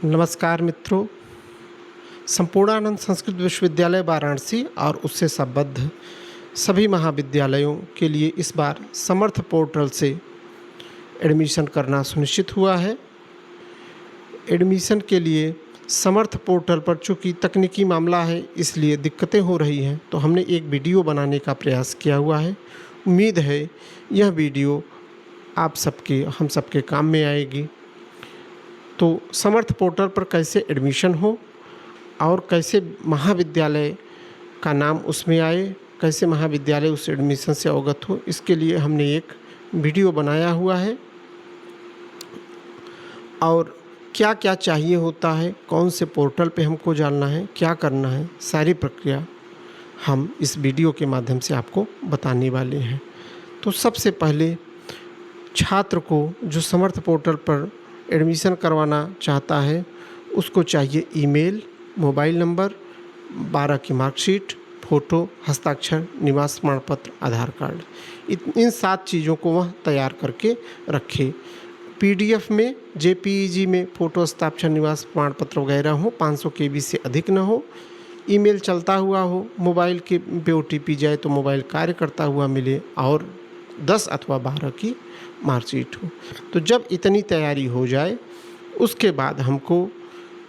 नमस्कार मित्रों, संपूर्णानंद संस्कृत विश्वविद्यालय वाराणसी और उससे संबद्ध सभी महाविद्यालयों के लिए इस बार समर्थ पोर्टल से एडमिशन करना सुनिश्चित हुआ है। एडमिशन के लिए समर्थ पोर्टल पर चूँकि तकनीकी मामला है इसलिए दिक्कतें हो रही हैं, तो हमने एक वीडियो बनाने का प्रयास किया हुआ है। उम्मीद है यह वीडियो आप सबके हम सबके काम में आएगी। तो समर्थ पोर्टल पर कैसे एडमिशन हो और कैसे महाविद्यालय का नाम उसमें आए, कैसे महाविद्यालय उस एडमिशन से अवगत हो, इसके लिए हमने एक वीडियो बनाया हुआ है। और क्या क्या चाहिए होता है, कौन से पोर्टल पे हमको जानना है, क्या करना है, सारी प्रक्रिया हम इस वीडियो के माध्यम से आपको बताने वाले हैं। तो सबसे पहले छात्र को जो समर्थ पोर्टल पर एडमिशन करवाना चाहता है उसको चाहिए ईमेल, मोबाइल नंबर, 12 की मार्कशीट, फ़ोटो, हस्ताक्षर, निवास प्रमाण पत्र, आधार कार्ड। इन 7 चीज़ों को वह तैयार करके रखे। पीडीएफ में, जेपीईजी में फ़ोटो, हस्ताक्षर, निवास प्रमाण पत्र वगैरह हो, 500 केबी से अधिक न हो, ईमेल चलता हुआ हो, मोबाइल के पे ओटीपी जाए तो मोबाइल कार्य करता हुआ मिले और 10 अथवा 12 की मार्कशीट हो। तो जब इतनी तैयारी हो जाए उसके बाद हमको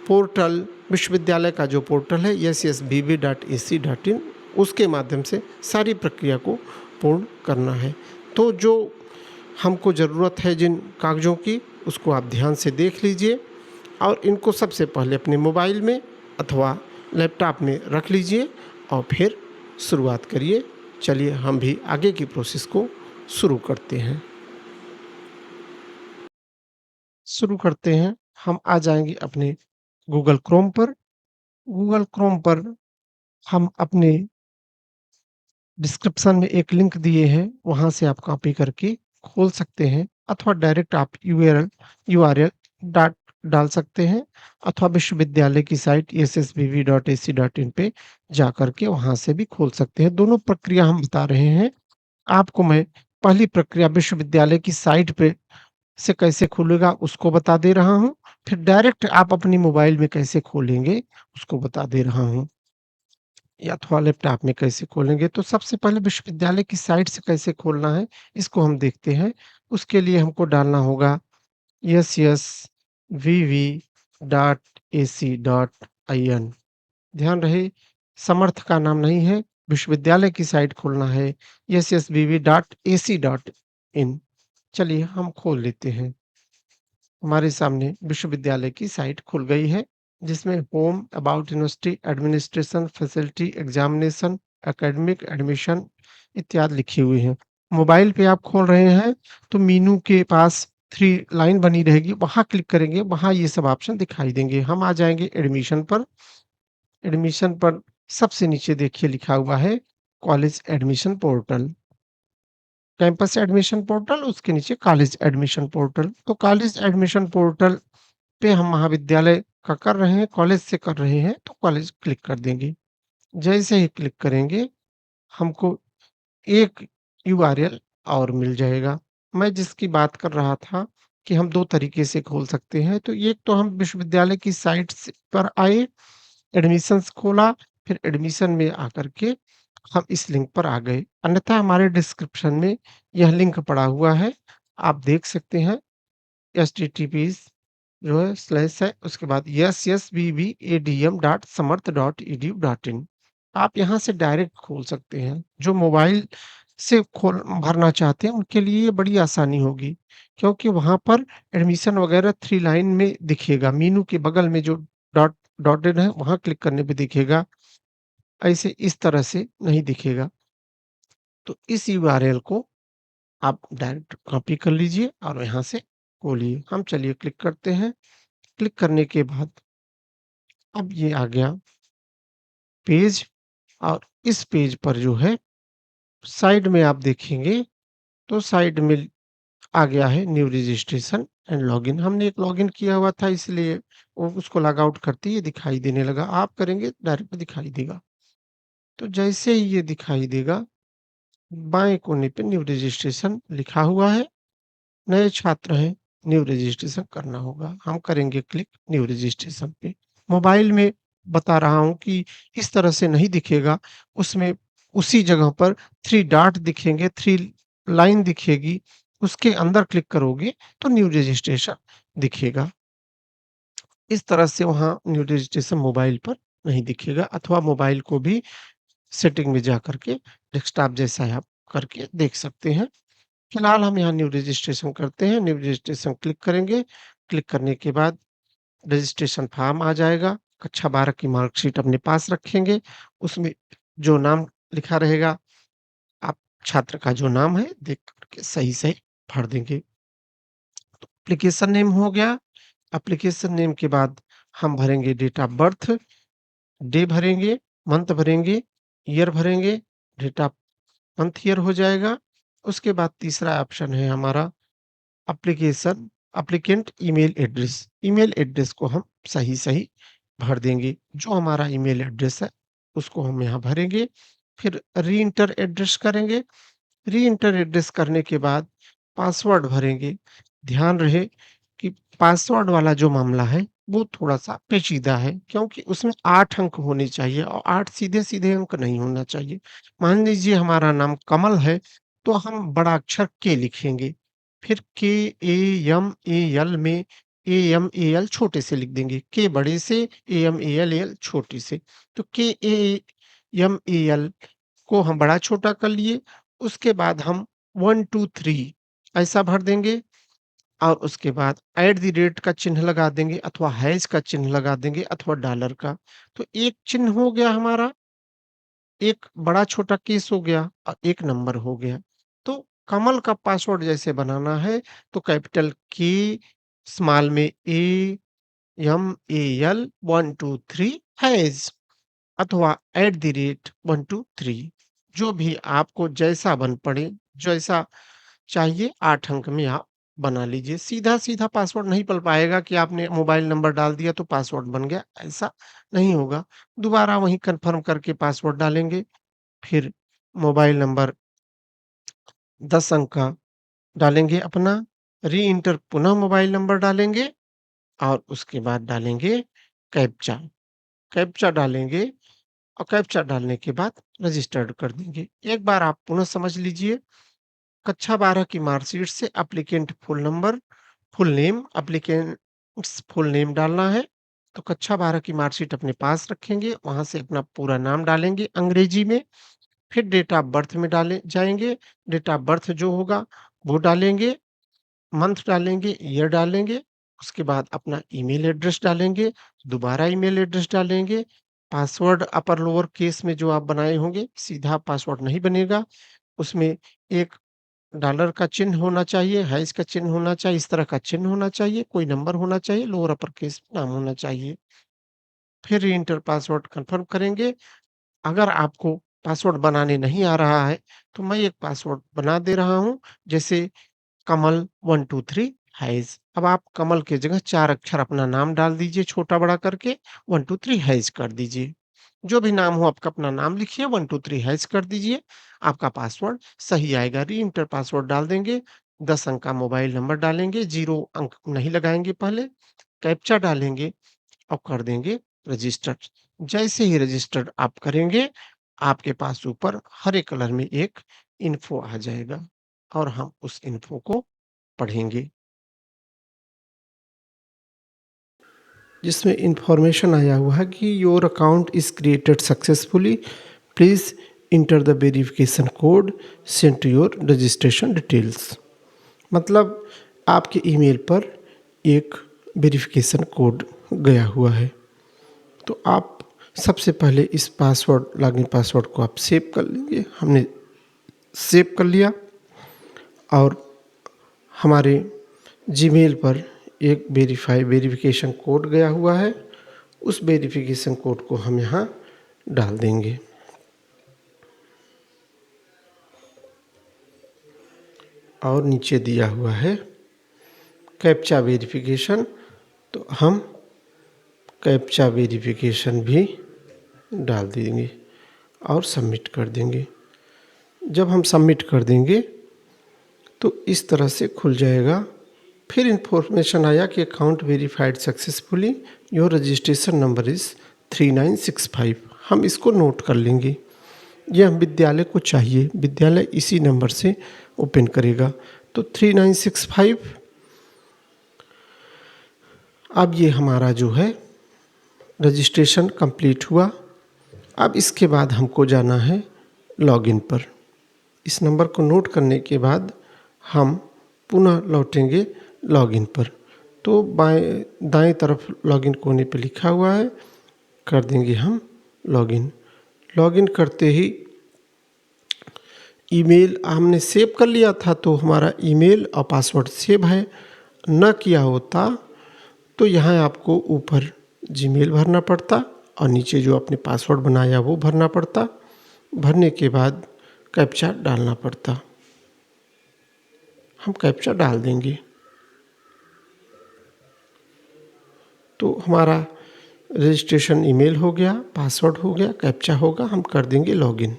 पोर्टल, विश्वविद्यालय का जो पोर्टल है ssbb.ac.in, उसके माध्यम से सारी प्रक्रिया को पूर्ण करना है। तो जो हमको ज़रूरत है जिन कागज़ों की उसको आप ध्यान से देख लीजिए और इनको सबसे पहले अपने मोबाइल में अथवा लैपटॉप में रख लीजिए और फिर शुरुआत करिए। चलिए हम भी आगे की प्रोसेस को शुरू करते हैं। हम आ जाएंगे अपने गूगल क्रोम पर। गूगल क्रोम पर हम अपने डिस्क्रिप्शन में एक लिंक दिए हैं, वहाँ से आप कॉपी करके खोल सकते हैं अथवा डायरेक्ट आप यूआरएल डाट डाल सकते हैं अथवा विश्वविद्यालय की साइट ssbb.ac.in पे जा करके वहाँ से भी खोल सकते हैं। दोनों प्रक्रिया हम बता रहे हैं। आपको मैं पहली प्रक्रिया विश्वविद्यालय की साइट पे से कैसे खुलेगा उसको बता दे रहा हूँ, फिर डायरेक्ट आप अपनी मोबाइल में कैसे खोलेंगे उसको बता दे रहा हूँ या अथवा लैपटॉप में कैसे खोलेंगे। तो सबसे पहले विश्वविद्यालय की साइट से कैसे खोलना है इसको हम देखते हैं। उसके लिए हमको डालना होगा ssvv.ac.in। ध्यान रहे समर्थ का नाम नहीं है, विश्वविद्यालय की साइट खोलना है ssvv.ac.in। चलिए हम खोल लेते हैं। हमारे सामने विश्वविद्यालय की साइट खुल गई है जिसमें home, about university, administration, facility, examination, academic, admission इत्यादि लिखी हुई है। मोबाइल पे आप खोल रहे हैं तो मीनू के पास 3 लाइन बनी रहेगी, वहाँ क्लिक करेंगे, वहाँ ये सब ऑप्शन दिखाई देंगे। हम आ जाएंगे एडमिशन पर। एडमिशन पर सबसे नीचे देखिए लिखा हुआ है college admission portal, campus admission portal, उसके नीचे कॉलेज एडमिशन पोर्टल। तो कॉलेज एडमिशन पोर्टल पे हम महाविद्यालय का कर रहे हैं, कॉलेज से कर रहे हैं तो कॉलेज क्लिक कर देंगे। जैसे ही क्लिक करेंगे हमको एक यूआरएल और मिल जाएगा। मैं जिसकी बात कर रहा था कि हम 2 तरीके से खोल सकते हैं। तो एक तो हम विश्वविद्यालय की साइट से पर आए, एडमिशन्स खोला, फिर एडमिशन में आकर के हम इस लिंक पर आ गए। अन्यथा हमारे डिस्क्रिप्शन में यह लिंक पड़ा हुआ है, आप देख सकते हैं। https जो है स्लैश है, उसके बाद ssvvadm.samarth.edu.in। आप यहाँ से डायरेक्ट खोल सकते हैं। जो मोबाइल से खोल भरना चाहते हैं उनके लिए ये बड़ी आसानी होगी, क्योंकि वहाँ पर एडमिशन वगैरह 3 लाइन में दिखेगा। मीनू के बगल में जो डॉटेड है वहाँ क्लिक करने पे दिखेगा, ऐसे इस तरह से नहीं दिखेगा। तो इस यूआरएल को आप डायरेक्ट कॉपी कर लीजिए और यहाँ से खोलिए। हम चलिए क्लिक करते हैं। क्लिक करने के बाद अब ये आ गया पेज और इस पेज पर जो है साइड में आप देखेंगे तो साइड में आ गया है न्यू रजिस्ट्रेशन एंड लॉगिन। हमने एक लॉगिन किया हुआ था इसलिए वो उसको लॉग आउट करते ही ये दिखाई देने लगा। आप करेंगे डायरेक्ट दिखाई देगा। तो जैसे ही ये दिखाई देगा, बाएँ कोने पे न्यू रजिस्ट्रेशन लिखा हुआ है। नए छात्र हैं न्यू रजिस्ट्रेशन करना होगा। हम करेंगे क्लिक न्यू रजिस्ट्रेशन पे। मोबाइल में बता रहा हूँ कि इस तरह से नहीं दिखेगा, उसमें उसी जगह पर 3 डॉट दिखेंगे, 3 लाइन दिखेगी, उसके अंदर क्लिक करोगे तो न्यू रजिस्ट्रेशन दिखेगा। इस तरह से वहाँ न्यू रजिस्ट्रेशन मोबाइल पर नहीं दिखेगा, अथवा मोबाइल को भी सेटिंग में जा कर के डेस्कटॉप जैसा आप करके देख सकते हैं। फिलहाल हम यहाँ न्यू रजिस्ट्रेशन करते हैं, न्यू रजिस्ट्रेशन क्लिक करेंगे, क्लिक करने के बाद रजिस्ट्रेशन फॉर्म आ जाएगा, कक्षा 12 की मार्कशीट अपने पास रखेंगे, उसमें जो नाम लिखा रहेगा, आप छात्र का जो नाम है देख कर के सही-सही भर देंगे। तो एप्लीकेशन नेम हो गया, एप्लीकेशन नेम के बाद हम भरेंगे डेट ऑफ बर्थ, डे भरेंगे, मंथ भरेंगे, ईयर भरेंगे, डेट ऑफ मंथ ईयर हो जाएगा। उसके बाद तीसरा ऑप्शन है हमारा एप्लीकेशन एप्लीकेंट ईमेल एड्रेस को हम सही-सही भर देंगे। जो हमारा ईमेल एड्रेस है, उसको हम यहाँ भरेंगे, फिर री-एंटर एड्रेस करेंगे। री-एंटर एड्रेस करने के बाद पासवर्ड भरेंगे। ध्यान रहे कि पासवर्ड वाला जो मामला है, वो थोड़ा-सा पेचीदा है, क्योंकि उसमें 8 अंक होने चाहिए और 8 सीधे-सीधे अंक नहीं होना चाहिए। मान लीजिए हमारा नाम कमल है, तो हम बड़ा अक्षर के लिखेंगे, फिर KAMAL में AMAL छोटे से लिख देंगे, के बड़े से, AMAL छोटे से। तो KAMAL को हम बड़ा छोटा कर लिए, उसके बाद हम 1 2 3 ऐसा भर देंगे और उसके बाद एट द रेट का चिन्ह लगा देंगे, अथवा हैश का चिन्ह लगा देंगे, अथवा डॉलर का। तो एक चिन्ह हो गया हमारा, एक बड़ा छोटा केस हो गया और एक नंबर हो गया। तो कमल का पासवर्ड जैसे बनाना है, तो कैपिटल के, स्मॉल में AMAL 1 2 3 हैश, अथवा एट द रेट 1 2 3, जो भी आपको जैसा बन पड़े, जैसा चाहिए 8 अंक में आप बना लीजिए। सीधा-सीधा पासवर्ड नहीं बन पाएगा कि आपने मोबाइल नंबर डाल दिया तो पासवर्ड बन गया, ऐसा नहीं होगा। दोबारा वहीं कन्फर्म करके पासवर्ड डालेंगे, फिर मोबाइल नंबर 10 अंक का डालेंगे अपना, री-एंटर पुनः मोबाइल नंबर डालेंगे और उसके बाद डालेंगे कैप्चा। कैप्चा डालेंगे और कैप्चा डालने के बाद रजिस्टर्ड कर देंगे। एक बार आप पुनः समझ लीजिए, कक्षा 12 की मार्कशीट से applicant full number, full name, applicants full name डालना है, तो कक्षा 12 की मार्कशीट अपने पास रखेंगे, वहाँ से अपना पूरा नाम डालेंगे अंग्रेजी में, फिर डेट ऑफ बर्थ में डालें जाएँगे, डेट ऑफ बर्थ जो होगा वो डालेंगे, मंथ डालेंगे, ईयर डालेंगे, उसके बाद अपना ईमेल एड्रेस डालेंगे, दोबारा ईमेल एड्रेस डालेंगे, पासवर्ड अपर लोअर केस में जो आप बनाए होंगे, सीधा पासवर्ड नहीं बनेगा, उसमें एक डॉलर का चिन्ह होना चाहिए, हैश का चिन्ह होना चाहिए, इस तरह का चिन्ह होना चाहिए, कोई नंबर होना चाहिए, लोअर अपर केस में नाम होना चाहिए। फिर री-एंटर पासवर्ड कन्फर्म करेंगे। अगर आपको पासवर्ड बनाने नहीं आ रहा है, तो मैं एक पासवर्ड बना दे रहा हूँ, जैसे कमल 1 2 3 हैज़। अब आप कमल की जगह 4 अक्षर अपना नाम डाल दीजिए छोटा-बड़ा करके, 1 2 3 हैज़ कर दीजिए। जो भी नाम हो आपका अपना नाम लिखिए, 1 2 3 हैज़ कर दीजिए, आपका पासवर्ड सही आएगा। री-एंटर पासवर्ड डाल देंगे, 10 अंक का मोबाइल नंबर डालेंगे, 0 अंक नहीं लगाएँगे पहले, कैप्चा डालेंगे और कर देंगे रजिस्टर्ड। जैसे ही रजिस्टर्ड आप करेंगे, आपके पास ऊपर हरे कलर में एक इन्फो आ जाएगा और हम उस इन्फो को पढ़ेंगे। जिसमें इन्फॉर्मेशन आया हुआ है कि your account is created successfully, please enter the verification code send to your registration details. मतलब आपके ईमेल पर एक वेरिफिकेशन कोड गया हुआ है। तो आप सबसे पहले इस पासवर्ड, लॉगिन पासवर्ड को आप सेव कर लेंगे। हमने सेव कर लिया और हमारे जीमेल पर एक वेरिफिकेशन कोड गया हुआ है, उस वेरिफिकेशन कोड को हम यहाँ डाल देंगे। और नीचे दिया हुआ है कैप्चा वेरिफिकेशन, तो हम कैप्चा वेरिफिकेशन भी डाल देंगे और सबमिट कर देंगे। जब हम सबमिट कर देंगे तो इस तरह से खुल जाएगा। फिर इन्फॉर्मेशन आया कि account verified successfully, your registration number is 3965। हम इसको नोट कर लेंगे, ये हम विद्यालय को चाहिए, विद्यालय इसी नंबर से ओपन करेगा। तो 3965। अब ये हमारा जो है रजिस्ट्रेशन कंप्लीट हुआ। अब इसके बाद हमको जाना है लॉगिन पर। इस नंबर को नोट करने के बाद हम पुनः लौटेंगे लॉगिन पर। तो दाएं तरफ लॉगिन कोने पे लिखा हुआ है, कर देंगे हम लॉगिन। लॉगिन करते ही ईमेल हमने सेव कर लिया था, तो हमारा ईमेल और पासवर्ड सेव है। न किया होता तो यहाँ आपको ऊपर जीमेल भरना पड़ता और नीचे जो आपने पासवर्ड बनाया वो भरना पड़ता। भरने के बाद कैप्चा डालना पड़ता। हम कैप्चा डाल देंगे तो हमारा रजिस्ट्रेशन ईमेल हो गया, पासवर्ड हो गया, कैप्चा होगा, हम कर देंगे लॉगिन।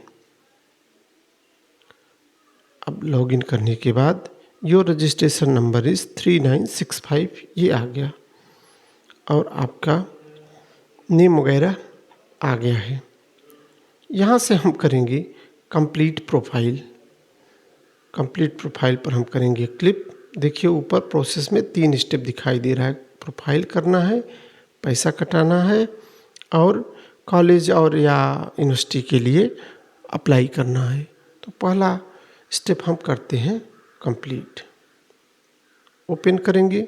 अब लॉगिन करने के बाद योर रजिस्ट्रेशन नंबर इज़ 3965 ये आ गया और आपका नेम वगैरह आ गया है। यहाँ से हम करेंगे कंप्लीट प्रोफाइल। कंप्लीट प्रोफाइल पर हम करेंगे क्लिक। देखिए ऊपर प्रोसेस में 3 स्टेप दिखाई दे रहा है। प्रोफाइल करना है, पैसा कटाना है और कॉलेज और या यूनिवर्सिटी के लिए अप्लाई करना है। तो पहला स्टेप हम करते हैं कंप्लीट। ओपन करेंगे।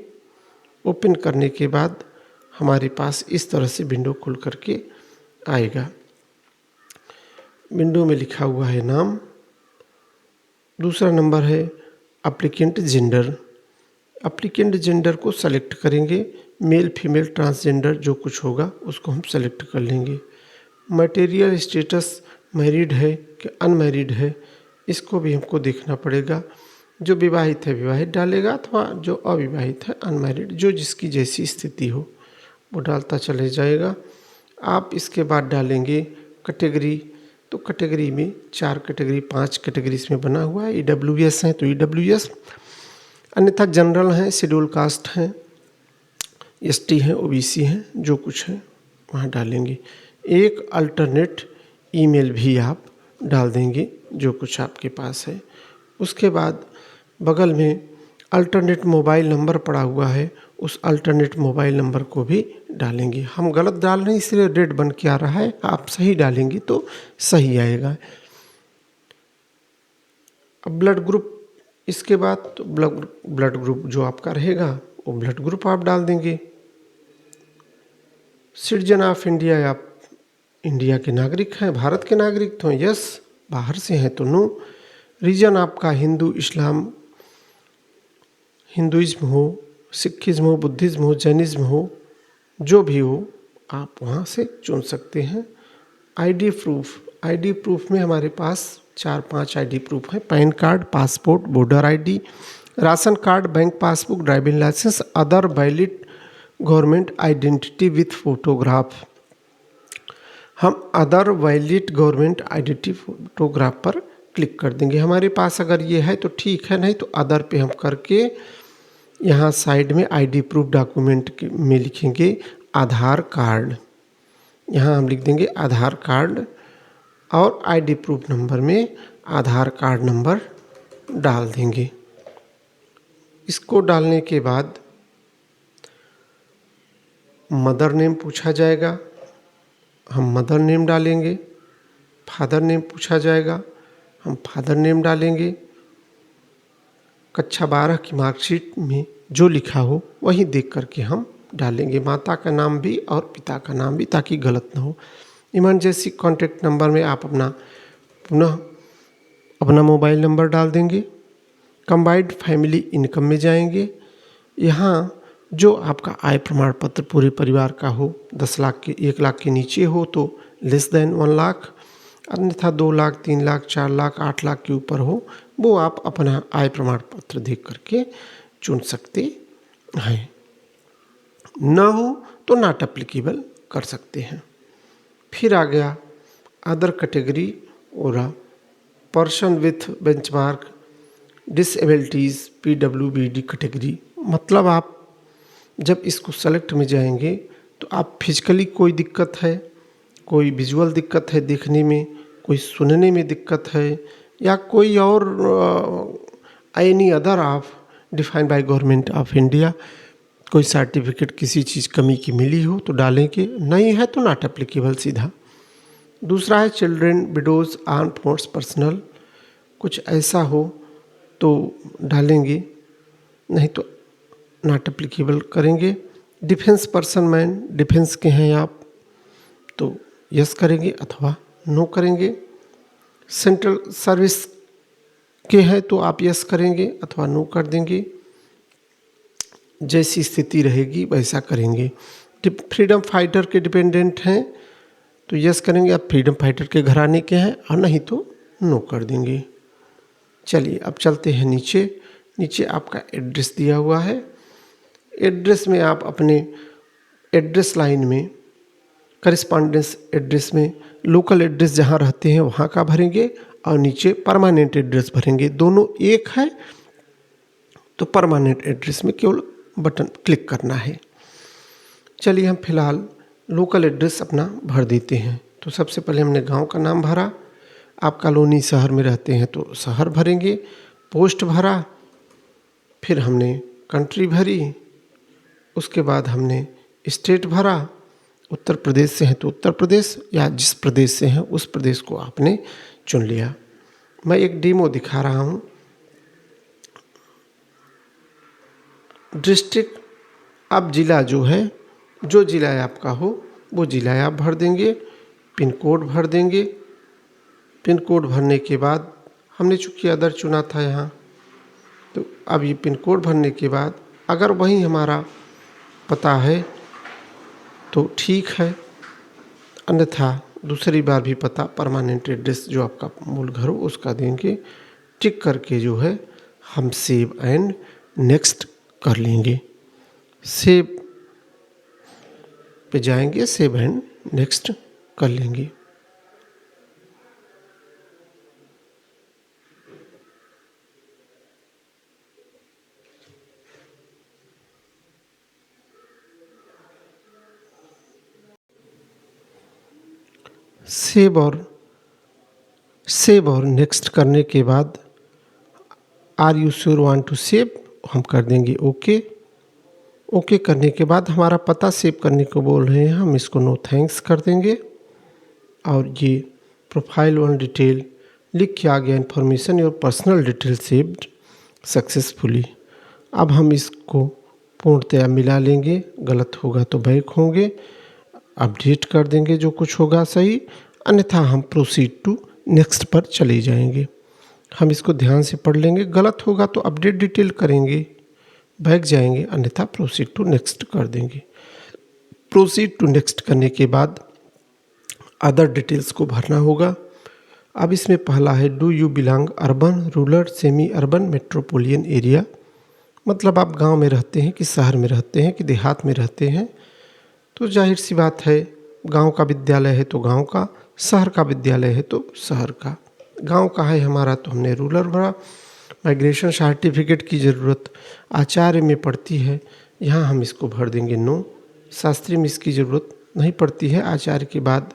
ओपन करने के बाद हमारे पास इस तरह से विंडो खुल करके आएगा। विंडो में लिखा हुआ है नाम, दूसरा नंबर है एप्लीकेंट जेंडर। एप्लीकेंट जेंडर को सेलेक्ट करेंगे, मेल फीमेल ट्रांसजेंडर जो कुछ होगा उसको हम सेलेक्ट कर लेंगे। मटेरियल स्टेटस मैरिड है कि अनमैरिड है इसको भी हमको देखना पड़ेगा। जो विवाहित है विवाहित डालेगा अथवा जो अविवाहित है अनमैरिड, जो जिसकी जैसी स्थिति हो वो डालता चले जाएगा। आप इसके बाद डालेंगे कैटेगरी। तो कैटेगरी में 4 कैटेगरी 5 कैटेगरी इसमें बना हुआ है। EWS हैं तो EWS, अन्यथा जनरल हैं, शेड्यूल कास्ट हैं, ST हैं, OBC हैं, जो कुछ है वहाँ डालेंगे। एक अल्टरनेट ईमेल भी आप डाल देंगे जो कुछ आपके पास है। उसके बाद बगल में अल्टरनेट मोबाइल नंबर पड़ा हुआ है, उस अल्टरनेट मोबाइल नंबर को भी डालेंगे। हम गलत डाल रहे हैं इसलिए रेड बन के आ रहा है, आप सही डालेंगे तो सही आएगा। अब ब्लड ग्रुप, इसके बाद तो ब्लड ग्रुप जो आपका रहेगा वो ब्लड ग्रुप आप डाल देंगे। सिटीजन ऑफ इंडिया, आप इंडिया के नागरिक हैं, भारत के नागरिक तो यस, बाहर से हैं तो नो। रीजन आपका हिंदू, इस्लाम, हिंदुइज्म हो, सिखिज्म हो, बुद्धिज्म हो, जैनिज्म हो, जो भी हो आप वहाँ से चुन सकते हैं। आईडी प्रूफ, आईडी प्रूफ में हमारे पास 4-5 आईडी प्रूफ हैं। PAN card, passport, voter ID, ration card, bank passbook, driving licence, other valid government identity with photograph. हम other valid government identity photograph पर क्लिक कर देंगे। हमारे पास अगर ये है तो ठीक है, नहीं तो अदर पे हम करके यहाँ साइड में आईडी प्रूफ डॉक्यूमेंट में लिखेंगे आधार कार्ड। यहाँ हम लिख देंगे आधार कार्ड और आईडी प्रूफ नंबर में आधार कार्ड नंबर डाल देंगे। इसको डालने के बाद मदर नेम पूछा जाएगा, हम मदर नेम डालेंगे। फादर नेम पूछा जाएगा, हम फादर नेम डालेंगे। कक्षा 12 की मार्कशीट में जो लिखा हो वही देख करके हम डालेंगे। माता का नाम भी और पिता का नाम भी, ताकि गलत ना हो। इमरजेंसी कॉन्टैक्ट नंबर में आप पुनः अपना मोबाइल नंबर डाल देंगे। कंबाइंड फैमिली इनकम में जाएंगे। यहाँ जो आपका आय प्रमाण पत्र पूरे परिवार का हो, 10 लाख के 1 लाख के नीचे हो तो लेस देन 1 लाख, अन्यथा 2 लाख 3 लाख 4 लाख 8 लाख के ऊपर हो वो आप अपना आय प्रमाण पत्र देख करके चुन सकते हैं। ना हो तो नॉट एप्लीकेबल कर सकते हैं। फिर आ गया अदर कैटेगरी और person with benchmark disabilities PWBD category मतलब आप जब इसको सेलेक्ट में जाएंगे तो आप फिजिकली कोई दिक्कत है, कोई विजुअल दिक्कत है देखने में, कोई सुनने में दिक्कत है, या कोई और any other of defined by government of India, कोई सर्टिफिकेट किसी चीज़ कमी की मिली हो तो डालेंगे, नहीं है तो नॉट एप्लीकेबल सीधा। दूसरा है children, widows, arm force personal, कुछ ऐसा हो तो डालेंगे, नहीं तो नॉट एप्लीकेबल करेंगे। डिफेंस पर्सन मैन, डिफेंस के हैं आप तो यस करेंगे अथवा नो करेंगे। सेंट्रल सर्विस के हैं तो आप यस करेंगे अथवा नो कर देंगे, जैसी स्थिति रहेगी वैसा करेंगे। फ्रीडम फाइटर के डिपेंडेंट हैं तो यस करेंगे, आप फ्रीडम फाइटर के घराने के हैं, और नहीं तो नो कर देंगे। चलिए अब चलते हैं नीचे। नीचे आपका एड्रेस दिया हुआ है। एड्रेस में आप अपने एड्रेस लाइन में, करिस्पॉन्डेंस एड्रेस में लोकल एड्रेस जहाँ रहते हैं वहाँ का भरेंगे, और नीचे परमानेंट एड्रेस भरेंगे। दोनों एक है तो परमानेंट एड्रेस में केवल बटन क्लिक करना है। चलिए हम फिलहाल लोकल एड्रेस अपना भर देते हैं। तो सबसे पहले हमने गांव का नाम भरा, आप कॉलोनी शहर में रहते हैं तो शहर भरेंगे, पोस्ट भरा, फिर हमने कंट्री भरी, उसके बाद हमने स्टेट भरा, उत्तर प्रदेश से हैं तो उत्तर प्रदेश, या जिस प्रदेश से हैं उस प्रदेश को आपने चुन लिया। मैं एक डेमो दिखा रहा हूँ। डिस्ट्रिक्ट, अब ज़िला जो है, जो ज़िला आपका हो वो ज़िला आप भर देंगे, पिन कोड भर देंगे। पिन कोड भरने के बाद हमने चूँकि अदर चुना था यहाँ, तो अब ये पिन कोड भरने के बाद अगर वहीं हमारा पता है तो ठीक है, अन्यथा दूसरी बार भी पता परमानेंट एड्रेस जो आपका मूल घर हो उसका देंगे। टिक करके जो है हम सेव एंड नेक्स्ट कर लेंगे। सेव पे जाएंगे, सेव एंड नेक्स्ट कर लेंगे। सेव और नेक्स्ट करने के बाद are you sure want to save, हम कर देंगे ओके। ओके करने के बाद हमारा पता सेव करने को बोल रहे हैं, हम इसको नो थैंक्स कर देंगे। और ये प्रोफाइल वन डिटेल लिख के आ गया, information your personal detail saved successfully. अब हम इसको पूर्णतया मिला लेंगे, गलत होगा तो बैक होंगे, अपडेट कर देंगे जो कुछ होगा सही, अन्यथा हम प्रोसीड टू नेक्स्ट पर चले जाएंगे। हम इसको ध्यान से पढ़ लेंगे, गलत होगा तो अपडेट डिटेल करेंगे, बैक जाएंगे, अन्यथा प्रोसीड टू नेक्स्ट कर देंगे। प्रोसीड टू नेक्स्ट करने के बाद अदर डिटेल्स को भरना होगा। अब इसमें पहला है do you belong urban, rural, semi urban, metropolitan area, मतलब आप गांव में रहते हैं कि शहर में रहते हैं कि देहात में रहते हैं। तो जाहिर सी बात है, गांव का विद्यालय है तो गांव का, शहर का विद्यालय है तो शहर का। गांव का है हमारा तो हमने रूरल भरा। माइग्रेशन सर्टिफिकेट की ज़रूरत आचार्य में पड़ती है, यहाँ हम इसको भर देंगे नो। शास्त्री में इसकी ज़रूरत नहीं पड़ती है, आचार्य के बाद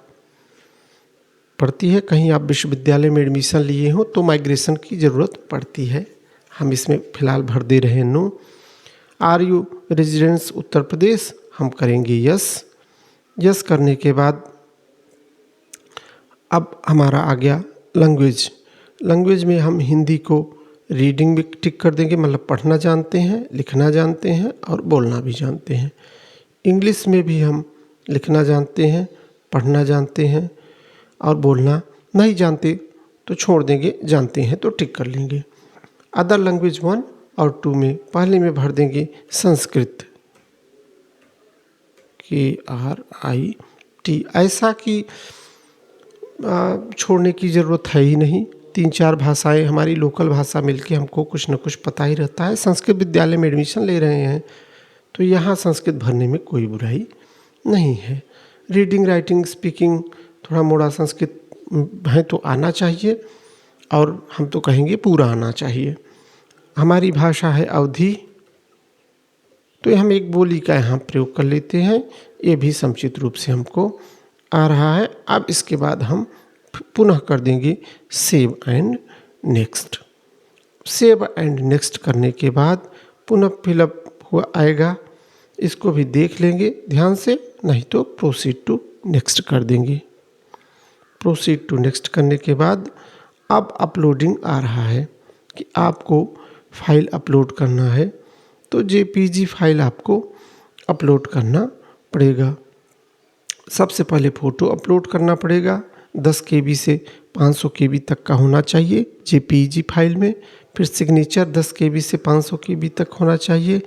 पड़ती है। कहीं आप विश्वविद्यालय में एडमिशन लिए हो तो माइग्रेशन की ज़रूरत पड़ती है, हम इसमें फ़िलहाल भर दे रहे हैं no. Are you residence Uttar Pradesh, हम करेंगे यस। यस करने के बाद अब हमारा आ गया लैंग्वेज। लैंग्वेज में हम हिंदी को रीडिंग में टिक कर देंगे, मतलब पढ़ना जानते हैं, लिखना जानते हैं और बोलना भी जानते हैं। इंग्लिश में भी हम लिखना जानते हैं, पढ़ना जानते हैं और बोलना नहीं जानते तो छोड़ देंगे, जानते हैं तो टिक कर लेंगे। अदर लैंग्वेज 1 और 2 में पहले में भर देंगे संस्कृत, KRIT। ऐसा कि छोड़ने की ज़रूरत है ही नहीं, 3-4 भाषाएं हमारी लोकल भाषा मिलके हमको कुछ न कुछ पता ही रहता है। संस्कृत विद्यालय में एडमिशन ले रहे हैं तो यहाँ संस्कृत भरने में कोई बुराई नहीं है। रीडिंग, राइटिंग, स्पीकिंग थोड़ा मोड़ा संस्कृत है तो आना चाहिए, और हम तो कहेंगे पूरा आना चाहिए। हमारी भाषा है अवधी, तो हम एक बोली का यहाँ प्रयोग कर लेते हैं, ये भी समुचित रूप से हमको आ रहा है। अब इसके बाद हम पुनः कर देंगे save and next. Save and next करने के बाद पुनः फिलअप हुआ आएगा, इसको भी देख लेंगे ध्यान से, नहीं तो प्रोसीड टू नेक्स्ट कर देंगे। प्रोसीड टू नेक्स्ट करने के बाद अब अपलोडिंग आ रहा है कि आपको फाइल अपलोड करना है, तो जेपीजी फाइल आपको अपलोड करना पड़ेगा। सबसे पहले फ़ोटो अपलोड करना पड़ेगा, 10 KB से 500 KB तक का होना चाहिए जेपीजी फाइल में। फिर सिग्नेचर 10 KB से 500 KB तक होना चाहिए।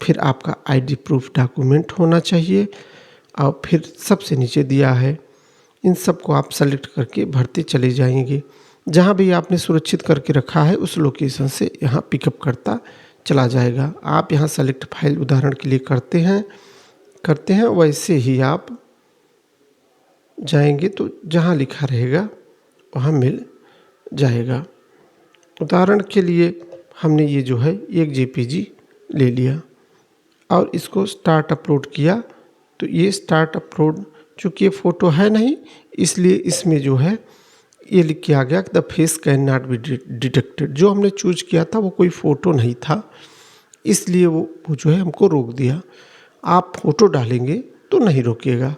फिर आपका आईडी प्रूफ डॉक्यूमेंट होना चाहिए, और फिर सबसे नीचे दिया है, इन सब को आप सेलेक्ट करके भरते चले जाएंगे। जहाँ भी आपने सुरक्षित करके रखा है उस लोकेशन से यहाँ पिकअप करता चला जाएगा। आप यहाँ सेलेक्ट फाइल उदाहरण के लिए करते हैं वैसे ही आप जाएंगे तो जहाँ लिखा रहेगा वहाँ मिल जाएगा। उदाहरण के लिए हमने ये जो है एक जेपीजी ले लिया और इसको स्टार्ट अपलोड किया, तो ये स्टार्ट अपलोड, चूँकि ये फ़ोटो है नहीं इसलिए इसमें जो है ये लिख के आ गया the face can not be detected. जो हमने चूज किया था वो कोई फ़ोटो नहीं था, इसलिए वो जो है हमको रोक दिया। आप फ़ोटो डालेंगे तो नहीं रोकेगा,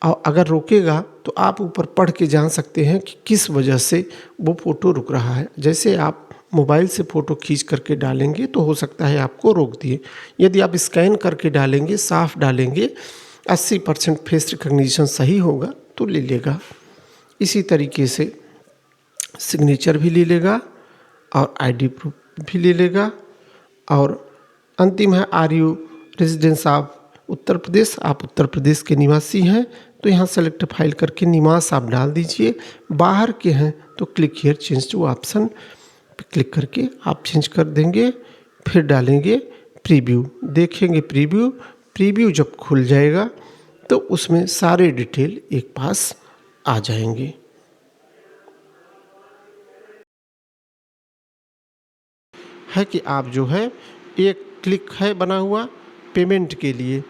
और अगर रोकेगा तो आप ऊपर पढ़ के जान सकते हैं कि किस वजह से वो फ़ोटो रुक रहा है। जैसे आप मोबाइल से फ़ोटो खींच करके डालेंगे तो हो सकता है आपको रोक दिए। यदि आप स्कैन करके डालेंगे, साफ डालेंगे, 80% फेस रिकग्निशन सही होगा तो ले लेगा। इसी तरीके से सिग्नेचर भी ले लेगा और आईडी प्रूफ भी ले लेगा। और अंतिम है are you residence of Uttar Pradesh, आप उत्तर प्रदेश के निवासी हैं तो यहाँ सेलेक्ट फाइल करके निवास आप डाल दीजिए। बाहर के हैं तो click here change to option पे क्लिक करके आप चेंज कर देंगे। फिर डालेंगे प्रीव्यू, देखेंगे प्रीव्यू जब खुल जाएगा तो उसमें सारे डिटेल एक पास आ जाएंगे। है कि आप जो है एक क्लिक है बना हुआ पेमेंट के लिए,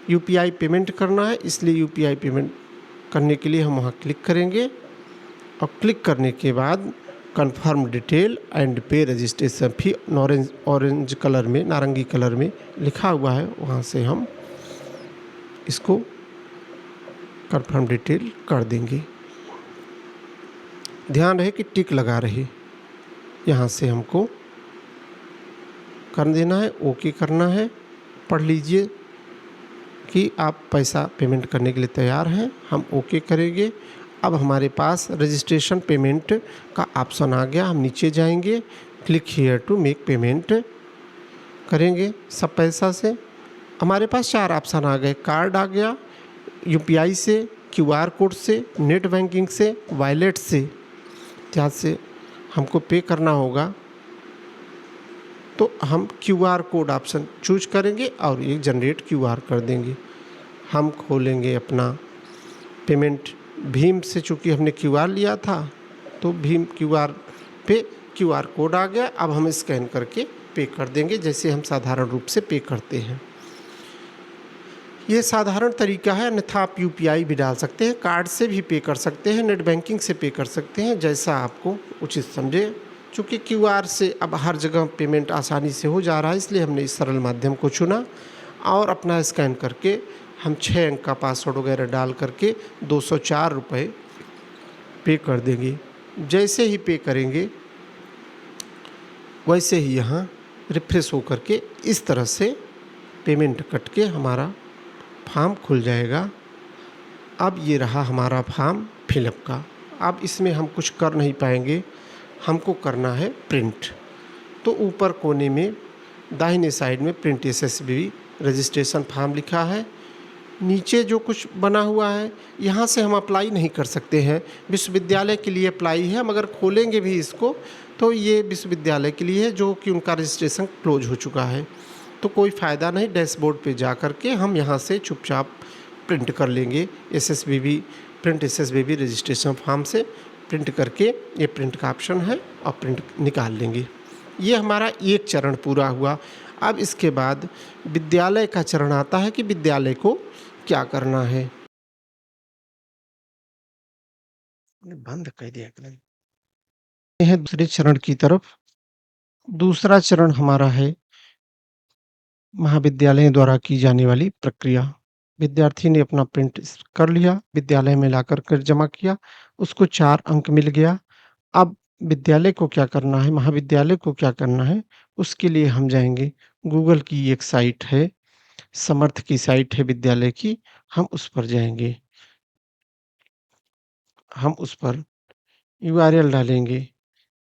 यूपीआई पेमेंट करना है, इसलिए यूपीआई पेमेंट करने के लिए हम वहाँ क्लिक करेंगे। और क्लिक करने के बाद कन्फर्म डिटेल एंड पे रजिस्ट्रेशन फी ऑरेंज कलर में, नारंगी कलर में लिखा हुआ है, वहाँ से हम इसको कन्फर्म डिटेल कर देंगे। ध्यान रहे कि टिक लगा रहे, यहाँ से हमको कर देना है, ओके करना है। पढ़ लीजिए कि आप पैसा पेमेंट करने के लिए तैयार हैं, हम ओके करेंगे। अब हमारे पास रजिस्ट्रेशन पेमेंट का ऑप्शन आ गया, हम नीचे जाएंगे, click here to make payment करेंगे सब पैसा से। हमारे पास 4 ऑप्शन आ गए, कार्ड आ गया, यूपीआई से, क्यूआर कोड से, नेट बैंकिंग से, वॉलेट से। जहाँ से हमको पे करना होगा तो हम क्यूआर कोड ऑप्शन चूज करेंगे और एक जनरेट क्यूआर कर देंगे। हम खोलेंगे अपना पेमेंट भीम से, चूँकि हमने क्यूआर लिया था तो भीम क्यूआर पे क्यूआर कोड आ गया। अब हम स्कैन करके पे कर देंगे जैसे हम साधारण रूप से पे करते हैं। ये साधारण तरीका है, अन्यथा आप यूपीआई भी डाल सकते हैं, कार्ड से भी पे कर सकते हैं, नेट बैंकिंग से पे कर सकते हैं, जैसा आपको उचित समझे। चूँकि क्यूआर से अब हर जगह पेमेंट आसानी से हो जा रहा है, इसलिए हमने इस सरल माध्यम को चुना और अपना स्कैन करके हम 6 अंक का पासवर्ड वगैरह डाल करके 204 रुपये पे कर देंगे। जैसे ही पे करेंगे वैसे ही यहाँ रिफ्रेश होकर के इस तरह से पेमेंट कट के हमारा फॉर्म खुल जाएगा। अब ये रहा हमारा फॉर्म फिलअप का। अब इसमें हम कुछ कर नहीं पाएंगे, हमको करना है प्रिंट। तो ऊपर कोने में दाहिने साइड में प्रिंट एसएसबी रजिस्ट्रेशन फॉर्म लिखा है। नीचे जो कुछ बना हुआ है यहाँ से हम अप्लाई नहीं कर सकते हैं, विश्वविद्यालय के लिए अप्लाई है, मगर खोलेंगे भी इसको तो ये विश्वविद्यालय के लिए है जो कि उनका रजिस्ट्रेशन क्लोज हो चुका है, तो कोई फ़ायदा नहीं। डैशबोर्ड पे जा कर के हम यहाँ से चुपचाप प्रिंट कर लेंगे SSB print SSB registration form से प्रिंट करके, ये प्रिंट का ऑप्शन है और प्रिंट निकाल लेंगे। ये हमारा एक चरण पूरा हुआ। अब इसके बाद विद्यालय का चरण आता है कि विद्यालय को क्या करना है। बंद कर दिया ये है दूसरे चरण की तरफ। दूसरा चरण हमारा है महाविद्यालय द्वारा की जाने वाली प्रक्रिया। विद्यार्थी ने अपना प्रिंट कर लिया, विद्यालय में लाकर कर जमा किया, उसको 4 अंक मिल गया। अब विद्यालय को क्या करना है, महाविद्यालय को क्या करना है, उसके लिए हम जाएँगे गूगल की एक साइट है, समर्थ की साइट है विद्यालय की, हम उस पर जाएँगे। हम उस पर यूआरएल डालेंगे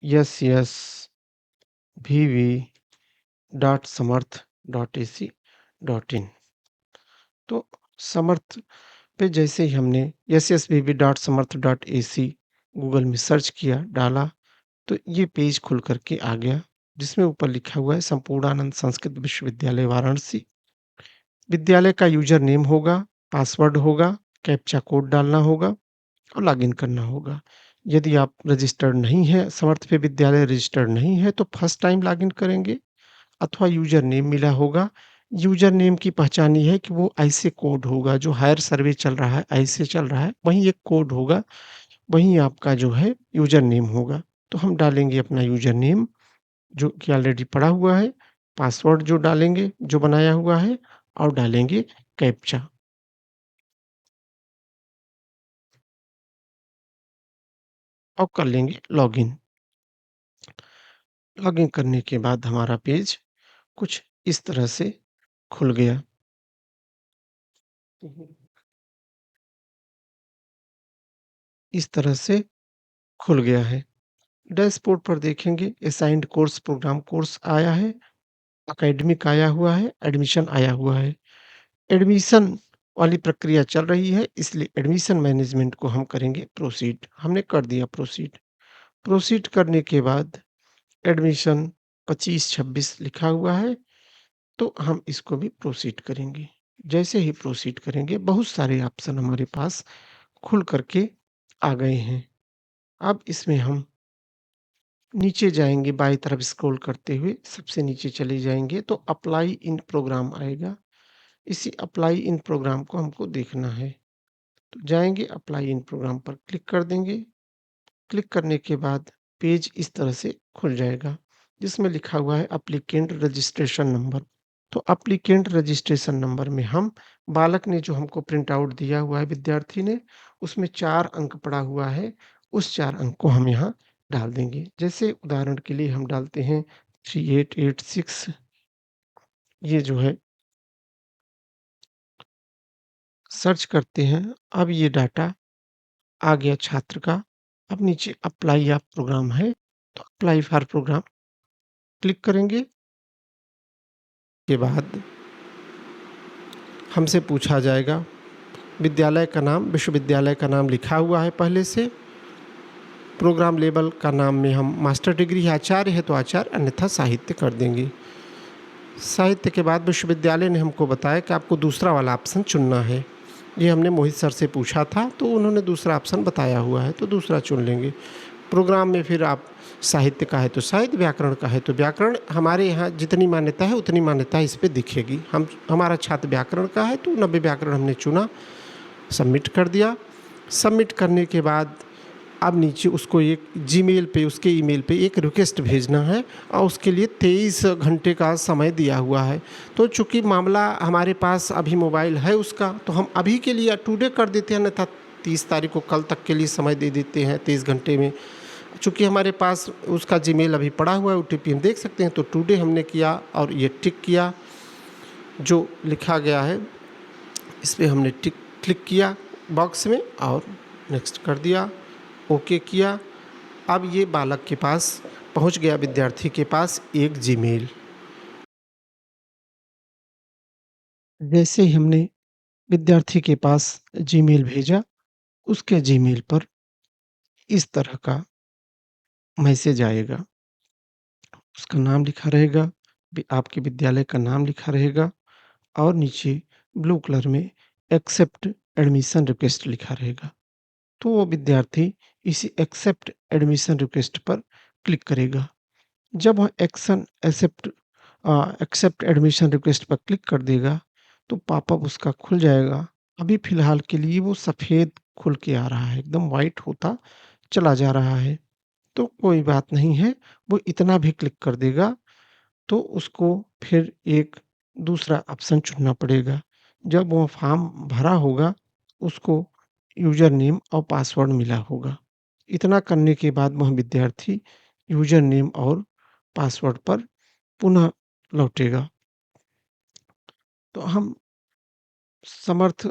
sSVV.समर्थ.ac.in। तो समर्थ पे जैसे ही हमने sSVV.समर्थ.ac गूगल में सर्च किया, डाला, तो ये पेज खुल कर के आ गया, जिसमें ऊपर लिखा हुआ है संपूर्णानंद संस्कृत विश्वविद्यालय वाराणसी। विद्यालय का यूज़र नेम होगा, पासवर्ड होगा, कैप्चा कोड डालना होगा और लॉगिन करना होगा। यदि आप रजिस्टर्ड नहीं हैं, समर्थ पे विद्यालय रजिस्टर्ड नहीं है, तो फर्स्ट टाइम लॉगिन करेंगे अथवा यूज़र नेम मिला होगा। यूज़र नेम की पहचान ये है कि वो ऐसे कोड होगा, जो हायर सर्वे चल रहा है, ऐसे चल रहा है, वहीं एक कोड होगा, वहीं आपका जो है यूज़र नेम होगा। तो हम डालेंगे अपना यूज़र नेम, जो कि ऑलरेडी पड़ा हुआ है, पासवर्ड जो डालेंगे, जो बनाया हुआ है और डालेंगे कैप्चा और कर लेंगे लॉगिन। लॉगिन करने के बाद हमारा पेज कुछ इस तरह से खुल गया। इस तरह से खुल गया है। डैशबोर्ड पर देखेंगे असाइन्ड कोर्स प्रोग्राम कोर्स आया है, एकेडमिक आया हुआ है, एडमिशन आया हुआ है। एडमिशन वाली प्रक्रिया चल रही है, इसलिए एडमिशन मैनेजमेंट को हम करेंगे प्रोसीड। हमने कर दिया प्रोसीड। प्रोसीड करने के बाद एडमिशन 25-26 लिखा हुआ है, तो हम इसको भी प्रोसीड करेंगे। जैसे ही प्रोसीड करेंगे, बहुत सारे ऑप्शन हमारे पास खुल कर के आ गए हैं। अब इसमें हम नीचे जाएँगे, बाईं तरफ स्क्रॉल करते हुए सबसे नीचे चले जाएँगे तो अप्लाई इन प्रोग्राम आएगा। इसी अप्लाई इन प्रोग्राम को हमको देखना है। तो जाएँगे अप्लाई इन प्रोग्राम पर क्लिक कर देंगे। क्लिक करने के बाद पेज इस तरह से खुल जाएगा, जिसमें लिखा हुआ है एप्लीकेंट रजिस्ट्रेशन नंबर। तो एप्लीकेंट रजिस्ट्रेशन नंबर में हम बालक ने जो हमको प्रिंट आउट दिया हुआ है विद्यार्थी ने, उसमें 4 अंक पड़ा हुआ है, उस 4 अंक को हम यहाँ डाल देंगे। जैसे उदाहरण के लिए हम डालते हैं 3886, ये जो है सर्च करते हैं। अब ये डाटा आ गया छात्र का। अब नीचे अप्लाई ऑफ प्रोग्राम है, तो अप्लाई फॉर प्रोग्राम क्लिक करेंगे। के बाद हमसे पूछा जाएगा विद्यालय का नाम, विश्वविद्यालय का नाम लिखा हुआ है पहले से। प्रोग्राम लेवल का नाम में हम मास्टर डिग्री है, आचार्य है तो आचार्य, अन्यथा साहित्य कर देंगे। साहित्य के बाद विश्वविद्यालय ने हमको बताया कि आपको दूसरा वाला ऑप्शन चुनना है। ये हमने मोहित सर से पूछा था, तो उन्होंने दूसरा ऑप्शन बताया हुआ है, तो दूसरा चुन लेंगे। प्रोग्राम में फिर आप साहित्य का है तो साहित्य, व्याकरण का है तो व्याकरण। हमारे यहाँ जितनी मान्यता है उतनी मान्यता इस पे दिखेगी। हमारा छात्र व्याकरण का है तो 90 व्याकरण हमने चुना, सबमिट कर दिया। सबमिट करने के बाद अब नीचे उसको एक जीमेल पे, उसके ईमेल पे एक रिक्वेस्ट भेजना है और उसके लिए 23 घंटे का समय दिया हुआ है। तो चूँकि मामला हमारे पास अभी मोबाइल है उसका, तो हम अभी के लिए टुडे कर देते हैं, अन्यथा 30 तारीख को कल तक के लिए समय दे देते हैं 23 घंटे में। चूँकि हमारे पास उसका जीमेल अभी पड़ा हुआ है, ओटीपी हम देख सकते हैं, तो टुडे हमने किया और ये टिक किया जो लिखा गया है, इस पे हमने टिक क्लिक किया बॉक्स में और नेक्स्ट कर दिया, ओके किया। अब ये बालक के पास पहुंच गया, विद्यार्थी के पास एक जीमेल। जैसे ही हमने विद्यार्थी के पास जीमेल भेजा, उसके जीमेल पर इस तरह का मैसेज आएगा। उसका नाम लिखा रहेगा, आपके विद्यालय का नाम लिखा रहेगा और नीचे ब्लू कलर में एक्सेप्ट एडमिशन रिक्वेस्ट लिखा रहेगा। तो वो विद्यार्थी इसी एक्सेप्ट एडमिशन रिक्वेस्ट पर क्लिक करेगा। जब वह action accept accept admission request पर क्लिक कर देगा तो पॉपअप उसका खुल जाएगा। अभी फ़िलहाल के लिए वो सफ़ेद खुल के आ रहा है, एकदम वाइट होता चला जा रहा है। तो कोई बात नहीं है, वो इतना भी क्लिक कर देगा तो उसको फिर एक दूसरा ऑप्शन चुनना पड़ेगा। जब वो फॉर्म भरा होगा, उसको यूज़र नेम और पासवर्ड मिला होगा। इतना करने के बाद वह विद्यार्थी यूज़र नेम और पासवर्ड पर पुनः लौटेगा। तो हम समर्थ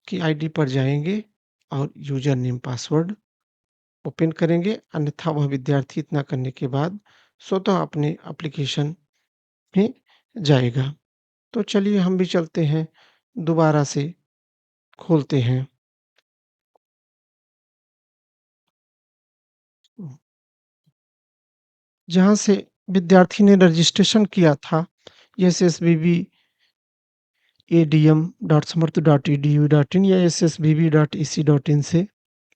की आईडी पर जाएँगे और यूज़र नेम पासवर्ड ओपन करेंगे, अन्यथा वह विद्यार्थी इतना करने के बाद स्वतः अपने एप्लीकेशन में जाएगा। तो चलिए हम भी चलते हैं, दोबारा से खोलते हैं। जहाँ से विद्यार्थी ने रजिस्ट्रेशन किया था एसएसबीबी adm.samarth.edu.in या ssbb.ac.in से,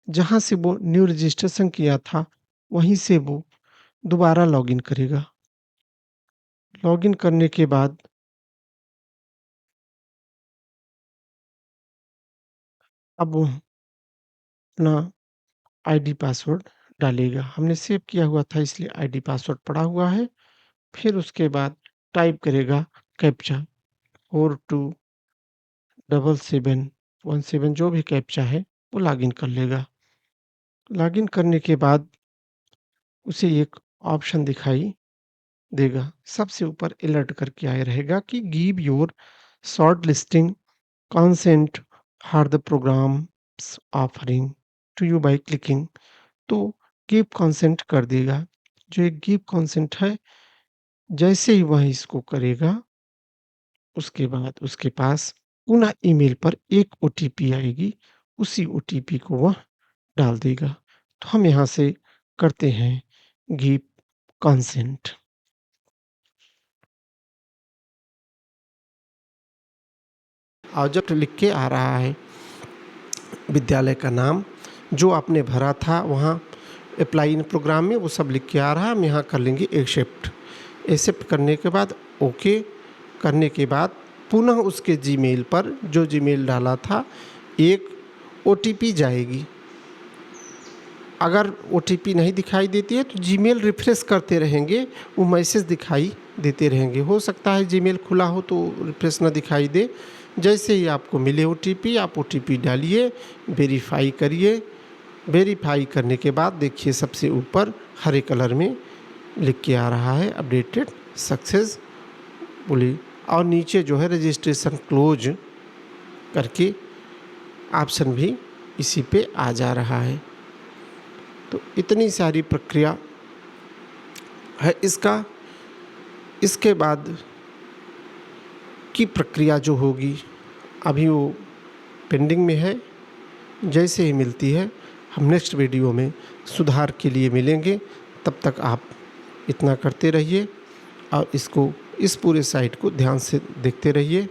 जहाँ से वो न्यू रजिस्ट्रेशन किया था, वहीं से वो दोबारा लॉगिन करेगा। लॉगिन करने के बाद अब वो अपना आईडी पासवर्ड डालेगा। हमने सेव किया हुआ था इसलिए आईडी पासवर्ड पड़ा हुआ है। फिर उसके बाद टाइप करेगा कैप्चा 427717 जो भी कैप्चा है वो लॉगिन कर लेगा। लॉगिन करने के बाद उसे एक ऑप्शन दिखाई देगा। सबसे ऊपर अलर्ट करके आया रहेगा कि give your short listing consent for the programmes offering to you by clicking. तो गिव कंसेंट कर देगा। जो एक गिव कंसेंट है, जैसे ही वह इसको करेगा, उसके बाद उसके पास पुनः ईमेल पर एक ओटीपी आएगी, उसी ओटीपी को वह डाल देगा। तो हम यहाँ से करते हैं गिव कंसेंट। और जब लिख के आ रहा है विद्यालय का नाम, जो आपने भरा था वहाँ अप्लाई इन प्रोग्राम में, वो सब लिख के आ रहा है। हम यहाँ कर लेंगे एक्सेप्ट। एक्सेप्ट करने के बाद ओके करने के बाद पुनः उसके जीमेल पर जो जीमेल डाला था एक ओटीपी जाएगी। अगर ओटीपी नहीं दिखाई देती है तो जीमेल रिफ्रेश करते रहेंगे, वो मैसेज दिखाई देते रहेंगे। हो सकता है जीमेल खुला हो तो रिफ्रेश ना दिखाई दे। जैसे ही आपको मिले ओटीपी, आप ओटीपी डालिए, वेरीफाई करिए। वेरीफाई करने के बाद देखिए सबसे ऊपर हरे कलर में लिख के आ रहा है अपडेटेड सक्सेसफुली, और नीचे जो है रजिस्ट्रेशन क्लोज करके ऑप्शन भी इसी पे आ जा रहा है। तो इतनी सारी प्रक्रिया है इसका। इसके बाद की प्रक्रिया जो होगी अभी वो पेंडिंग में है। जैसे ही मिलती है हम नेक्स्ट वीडियो में सुधार के लिए मिलेंगे। तब तक आप इतना करते रहिए और इस पूरे साइट को ध्यान से देखते रहिए।